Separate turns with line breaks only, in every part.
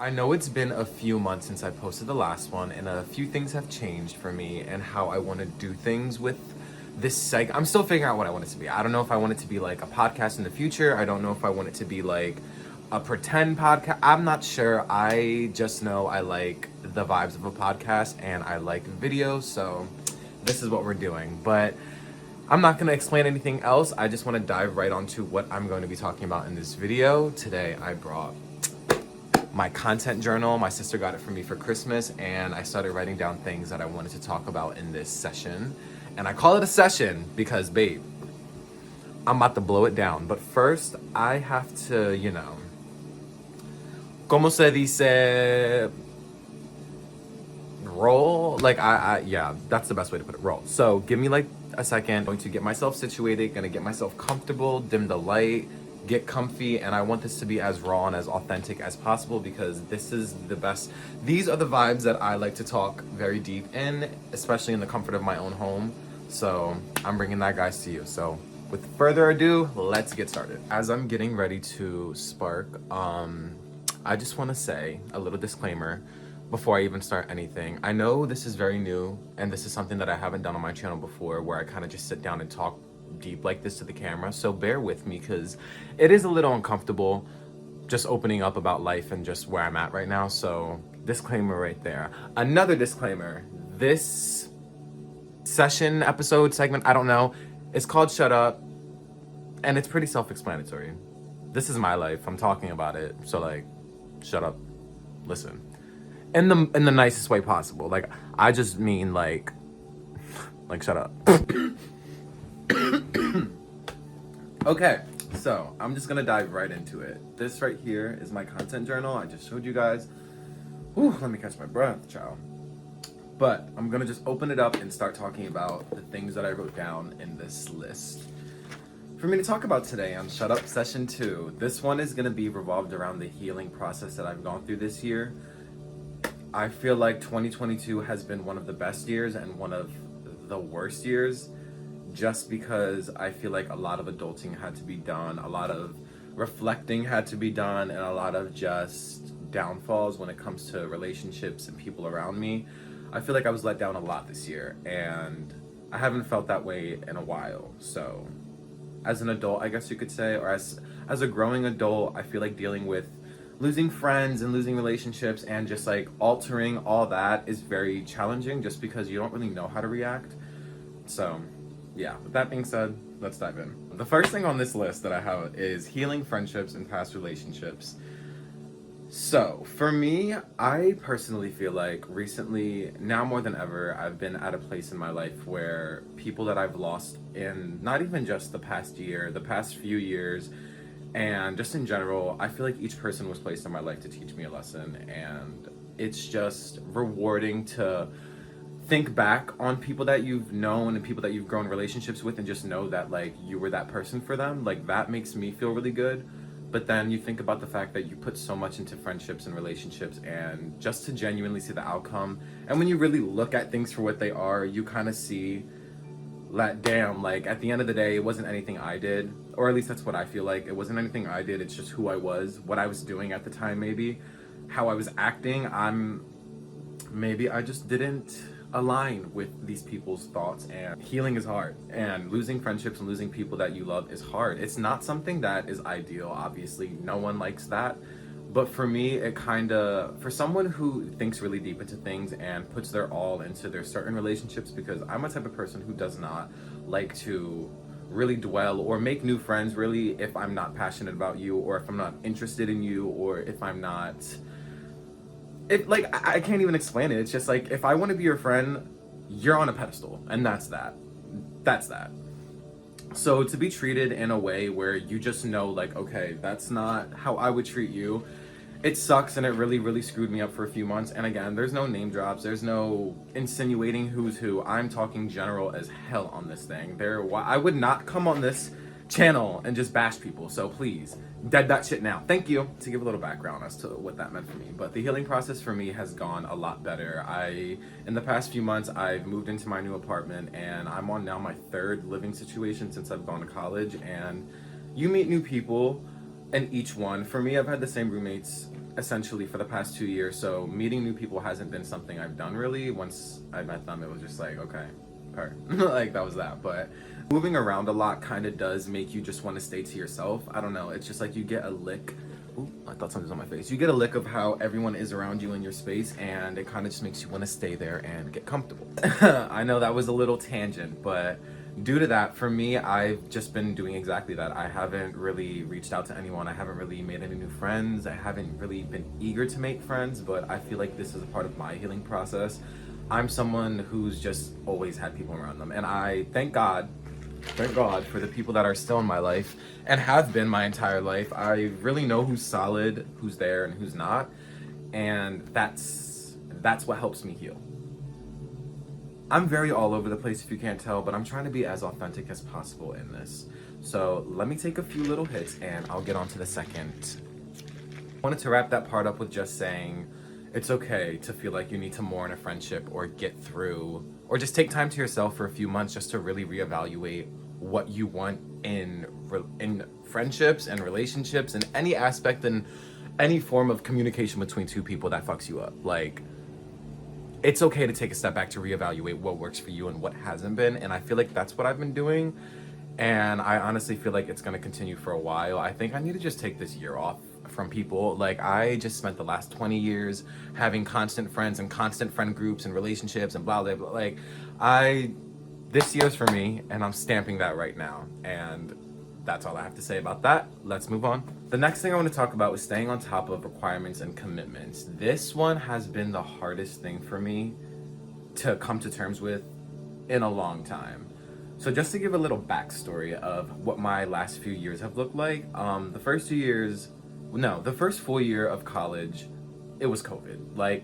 I know it's been a few months since I posted the last one, and a few things have changed for me and how I want to do things with this I'm still figuring out what I want it to be. I don't know if I want it to be like a podcast in the future. I don't know if I want it to be like a pretend podcast. I'm not sure. I just know I like the vibes of a podcast and I like video, so this is what we're doing. But I'm not going to explain anything else. I just want to dive right onto what I'm going to be talking about in this video. Today I brought my content journal. My sister got it for me for Christmas, and I started writing down things that I wanted to talk about in this session. And I call it a session because, babe, I'm about to blow it down. But first, I have to, como se dice, roll. Like, yeah, that's the best way to put it, roll. So give me like a second. I'm going to get myself situated, gonna get myself comfortable, dim the light, get comfy, and I want this to be as raw and as authentic as possible because this is the best. These are the vibes that I like to talk very deep in, especially in the comfort of my own home. So I'm bringing that, guys, to you. So with further ado, let's get started. As I'm getting ready to spark, I just want to say a little disclaimer before I even start anything. I know this is very new, and this is something that I haven't done on my channel before, where I kind of just sit down and talk deep like this to the camera. So bear with me because it is a little uncomfortable just opening up about life and just where I'm at right now. So disclaimer right there. Another disclaimer. This session, episode, segment, I don't know, it's called Shut Up, and it's pretty self-explanatory. This is my life. I'm talking about it. So like, shut up. Listen. In the nicest way possible. Like, I just mean like shut up. Okay, so I'm just gonna dive right into it. This right here is my content journal. I just showed you guys. Whew, let me catch my breath, child. But I'm gonna just open it up and start talking about the things that I wrote down in this list. For me to talk about today on Shut Up Session 2, this one is gonna be revolved around the healing process that I've gone through this year. I feel like 2022 has been one of the best years and one of the worst years, just because I feel like a lot of adulting had to be done, a lot of reflecting had to be done, and a lot of just downfalls when it comes to relationships and people around me. I feel like I was let down a lot this year, and I haven't felt that way in a while. So as an adult, I guess you could say, or as a growing adult, I feel like dealing with losing friends and losing relationships and just like altering all that is very challenging just because you don't really know how to react. So yeah, with that being said, let's dive in. The first thing on this list that I have is healing friendships and past relationships. So for me, I personally feel like recently, now more than ever, I've been at a place in my life where people that I've lost in not even just the past year, the past few years, and just in general, I feel like each person was placed in my life to teach me a lesson, and it's just rewarding to think back on people that you've known and people that you've grown relationships with and just know that like you were that person for them. Like that makes me feel really good. But then you think about the fact that you put so much into friendships and relationships, and just to genuinely see the outcome, and when you really look at things for what they are, you kind of see that, damn, like at the end of the day, it wasn't anything I did, or at least that's what I feel like. It wasn't anything I did, it's just who I was, what I was doing at the time, maybe how I was acting. Maybe I just didn't align with these people's thoughts, and healing is hard, and losing friendships and losing people that you love is hard. It's not something that is ideal, obviously no one likes that, but for me, it kind of, for someone who thinks really deep into things and puts their all into their certain relationships, because I'm a type of person who does not like to really dwell or make new friends really if I'm not passionate about you, or if I'm not interested in you, or if I'm not, I can't even explain it. It's just like, if I want to be your friend, you're on a pedestal, and that's that. So to be treated in a way where you just know like, okay, that's not how I would treat you, it sucks, and it really, really screwed me up for a few months. And again, there's no name drops, there's no insinuating who's who. I'm talking general as hell on this thing. I would not come on this channel and just bash people, so please, dead that shit now. Thank you. To give a little background as to what that meant for me, but the healing process for me has gone a lot better. In the past few months, I've moved into my new apartment, and I'm on now my third living situation since I've gone to college, and you meet new people, and each one, for me, I've had the same roommates essentially for the past 2 years. So meeting new people hasn't been something I've done really. Once I met them, it was just like, okay, her. Like that was that. But moving around a lot kind of does make you just want to stay to yourself. I don't know. It's just like you get a lick. Ooh, I thought something was on my face. You get a lick of how everyone is around you in your space, and it kind of just makes you want to stay there and get comfortable. I know that was a little tangent, but due to that, for me, I've just been doing exactly that. I haven't really reached out to anyone. I haven't really made any new friends. I haven't really been eager to make friends, but I feel like this is a part of my healing process. I'm someone who's just always had people around them, and I thank God for the people that are still in my life and have been my entire life. I really know who's solid, who's there, and who's not, and that's what helps me heal. I'm very all over the place if you can't tell, but I'm trying to be as authentic as possible in this. So let me take a few little hits and I'll get on to the second. I wanted to wrap that part up with just saying it's okay to feel like you need to mourn a friendship or get through, or just take time to yourself for a few months just to really reevaluate what you want in friendships and relationships and any aspect and any form of communication between two people that fucks you up. Like, it's okay to take a step back to reevaluate what works for you and what hasn't been. And I feel like that's what I've been doing. And I honestly feel like it's going to continue for a while. I think I need to just take this year off from people. Like, I just spent the last 20 years having constant friends and constant friend groups and relationships and blah, blah, blah. Like, this year's for me, and I'm stamping that right now. And that's all I have to say about that. Let's move on. The next thing I want to talk about is staying on top of requirements and commitments. This one has been the hardest thing for me to come to terms with in a long time. So just to give a little backstory of what my last few years have looked like, the first 4 year of college, it was COVID. Like,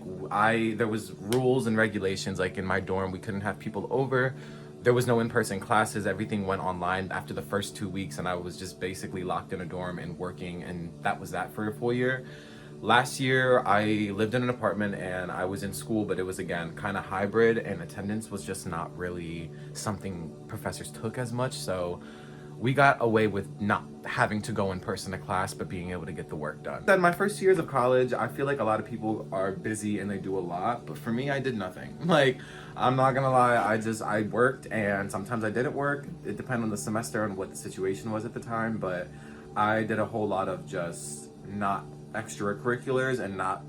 there was rules and regulations. Like, in my dorm, we couldn't have people over. There was no in-person classes. Everything went online after the first 2 weeks, and I was just basically locked in a dorm and working, and that was that for a full year. Last year, I lived in an apartment and I was in school, but it was, again, kind of hybrid, and attendance was just not really something professors took as much. So we got away with not having to go in person to class, but being able to get the work done. In my first years of college, I feel like a lot of people are busy and they do a lot, but for me, I did nothing. Like, I'm not gonna lie, I worked, and sometimes I didn't work. It depended on the semester and what the situation was at the time, but I did a whole lot of just not extracurriculars and not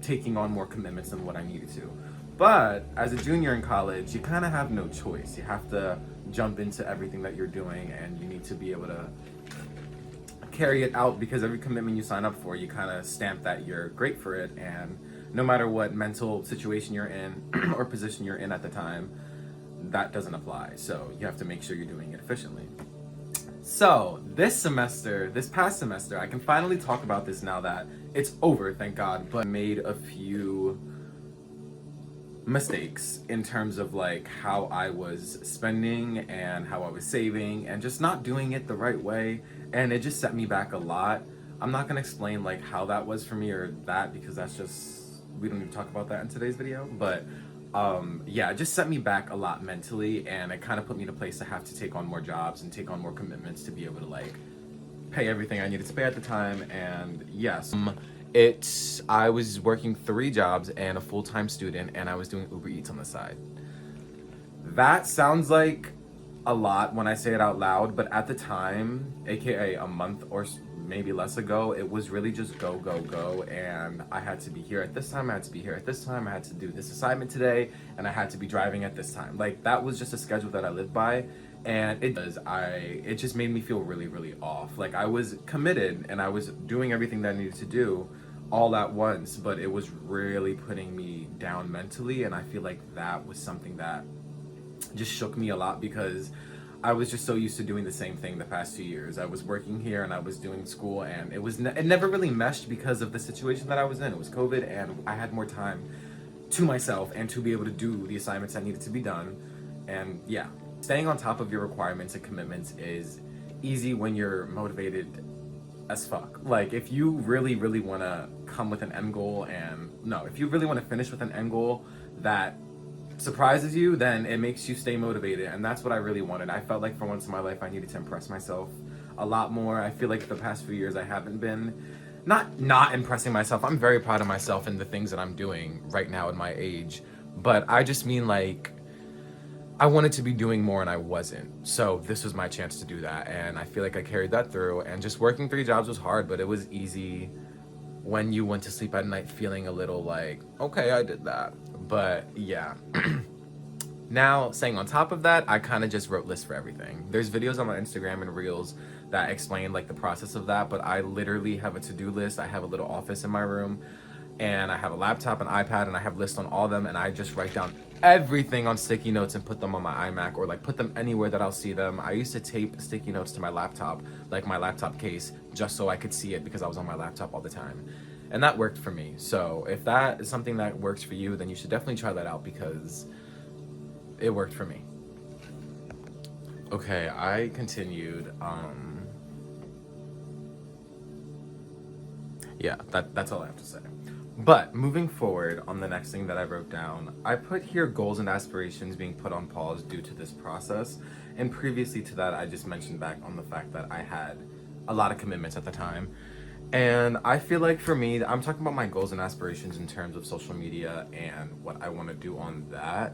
taking on more commitments than what I needed to. But as a junior in college, you kind of have no choice. You have to jump into everything that you're doing, and you need to be able to carry it out, because every commitment you sign up for, you kind of stamp that you're great for it, and no matter what mental situation you're in or position you're in at the time, that doesn't apply. So you have to make sure you're doing it efficiently. So this past semester, I can finally talk about this now that it's over, thank God, but I made a few mistakes in terms of like how I was spending and how I was saving and just not doing it the right way, and it just set me back a lot. I'm not gonna explain like how that was for me or that, because that's just, we don't need to talk about that in today's video, but yeah, it just set me back a lot mentally, and it kind of put me in a place to have to take on more jobs and take on more commitments to be able to like pay everything I needed to pay at the time. And yes, I was working 3 jobs and a full-time student, and I was doing Uber Eats on the side. That sounds like a lot when I say it out loud, but at the time, aka a month or maybe less ago, it was really just go, go, go, and I had to be here at this time, I had to be here at this time, I had to do this assignment today, and I had to be driving at this time. Like, that was just a schedule that I lived by, and it just made me feel really, really off. Like, I was committed, and I was doing everything that I needed to do all at once, but it was really putting me down mentally, and I feel like that was something that just shook me a lot, because I was just so used to doing the same thing the past 2 years. I was working here and I was doing school, and it never really meshed because of the situation that I was in. It was COVID, and I had more time to myself and to be able to do the assignments that needed to be done. And yeah, staying on top of your requirements and commitments is easy when you're motivated as fuck. Like, if you really, really want to come with an end goal, if you really want to finish with an end goal that surprises you, then it makes you stay motivated, and that's what I really wanted. I felt like for once in my life I needed to impress myself a lot more. I feel like the past few years I haven't been, not impressing myself. I'm very proud of myself and the things that I'm doing right now at my age. But I just mean like I wanted to be doing more and I wasn't. So this was my chance to do that. And I feel like I carried that through. And just working 3 jobs was hard, but it was easy when you went to sleep at night feeling a little like, okay, I did that. But yeah. Now, saying on top of that, I kind of just wrote lists for everything. There's videos on my Instagram and Reels that explain like the process of that, but I literally have a to-do list. I have a little office in my room, and I have a laptop, an iPad, and I have lists on all of them, and I just write down everything on sticky notes and put them on my iMac, or like put them anywhere that I'll see them. I used to tape sticky notes to my laptop, like my laptop case, just so I could see it because I was on my laptop all the time. And that worked for me. So if that is something that works for you, then you should definitely try that out because it worked for me. Okay, I continued. Yeah, that's all I have to say. But moving forward on the next thing that I wrote down, I put here goals and aspirations being put on pause due to this process. And previously to that, I just mentioned back on the fact that I had a lot of commitments at the time. And I feel like for me, I'm talking about my goals and aspirations in terms of social media and what I want to do on that.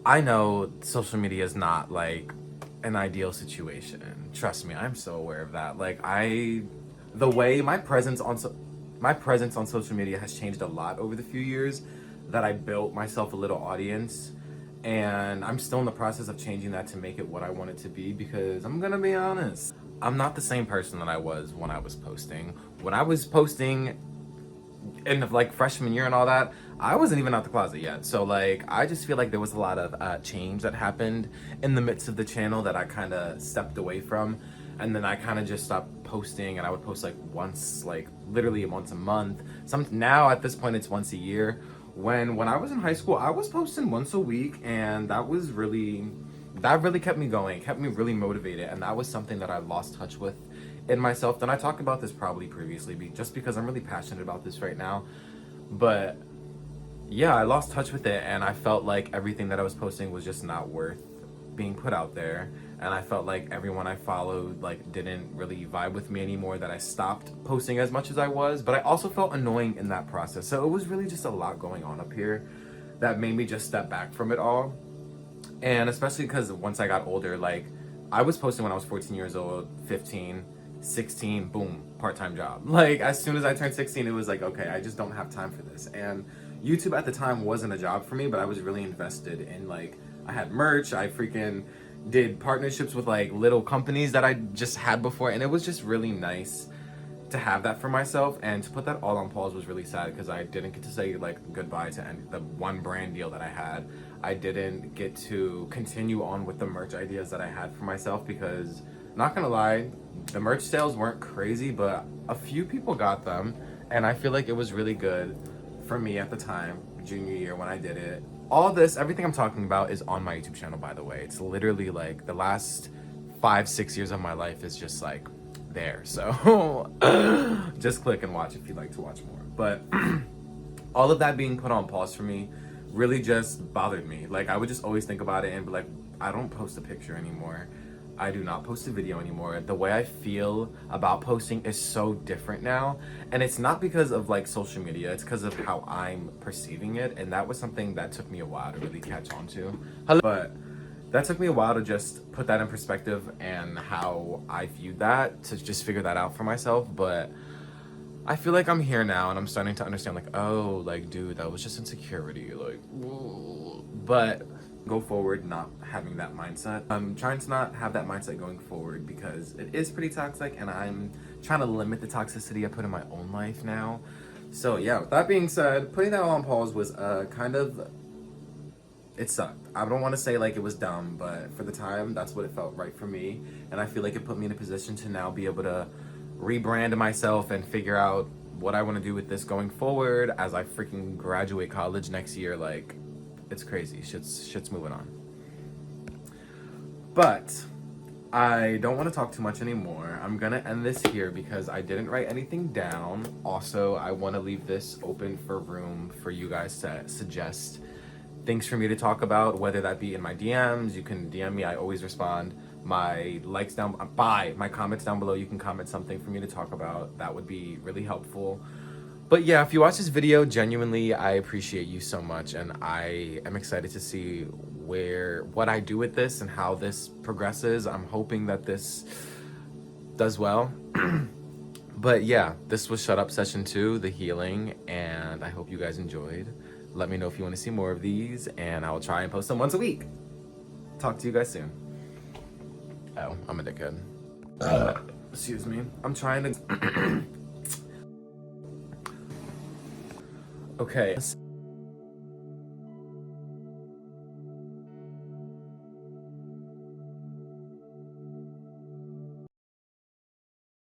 I know social media is not like an ideal situation. Trust me, I'm so aware of that. Like the way my presence on social media has changed a lot over the few years that I built myself a little audience, and I'm still in the process of changing that to make it what I want it to be because I'm gonna be honest, I'm not the same person that I was when I was posting. When I was posting in like freshman year and all that, I wasn't even out the closet yet. So like I just feel like there was a lot of change that happened in the midst of the channel that I kind of stepped away from, and then I kind of just stopped posting, and I would post like once, like literally once a month. Now at this point it's once a year. When I was in high school, I was posting once a week, and that really kept me going, kept me really motivated, and that was something that I lost touch with in myself. Then I talked about this probably previously, just because I'm really passionate about this right now. But yeah, I lost touch with it, and I felt like everything that I was posting was just not worth being put out there. And I felt like everyone I followed like didn't really vibe with me anymore, that I stopped posting as much as I was. But I also felt annoying in that process. So it was really just a lot going on up here that made me just step back from it all. And especially because once I got older, like I was posting when I was 14 years old, 15, 16, boom, part-time job. Like as soon as I turned 16, it was like, okay, I just don't have time for this. And YouTube at the time wasn't a job for me, but I was really invested in like, I had merch, I freaking did partnerships with like little companies that I just had before, and it was just really nice to have that for myself. And to put that all on pause was really sad because I didn't get to say like goodbye to the one brand deal that I had. I didn't get to continue on with the merch ideas that I had for myself because, not gonna lie, the merch sales weren't crazy, but a few people got them, and I feel like it was really good for me at the time, junior year when I did it. All this, everything I'm talking about is on my YouTube channel, by the way. It's literally like the last 5-6 years of my life is just like there. So just click and watch if you'd like to watch more. But all of that being put on pause for me really just bothered me. Like I would just always think about it and be like, I don't post a picture anymore. I do not post a video anymore. The way I feel about posting is so different now. And it's not because of like social media, it's because of how I'm perceiving it. And that was something that took me a while to really catch on to. But that took me a while to just put that in perspective and how I viewed that, to just figure that out for myself. But I feel like I'm here now and I'm starting to understand like, oh, like, dude, that was just insecurity. Like, whoa. But go forward not having that mindset. I'm trying to not have that mindset going forward because it is pretty toxic, and I'm trying to limit the toxicity I put in my own life now. So yeah, with that being said, putting that all on pause was kind of, it sucked. I don't want to say like it was dumb, but for the time, that's what it felt right for me. And I feel like it put me in a position to now be able to rebrand myself and figure out what I want to do with this going forward as I freaking graduate college next year. Like, it's crazy. Shit's moving on. But I don't want to talk too much anymore. I'm gonna end this here because I didn't write anything down. Also, I want to leave this open for room for you guys to suggest things for me to talk about, whether that be in my DMs. You can DM me, I always respond. My likes down by my comments down below, you can comment something for me to talk about. That would be really helpful. But yeah, if you watch this video, genuinely, I appreciate you so much, and I am excited to see what I do with this and how this progresses. I'm hoping that this does well. But yeah, this was Shut Up Session 2, the healing, and I hope you guys enjoyed. Let me know if you want to see more of these, and I will try and post them once a week. Talk to you guys soon. Oh, I'm a dickhead. Excuse me. I'm trying to... Okay.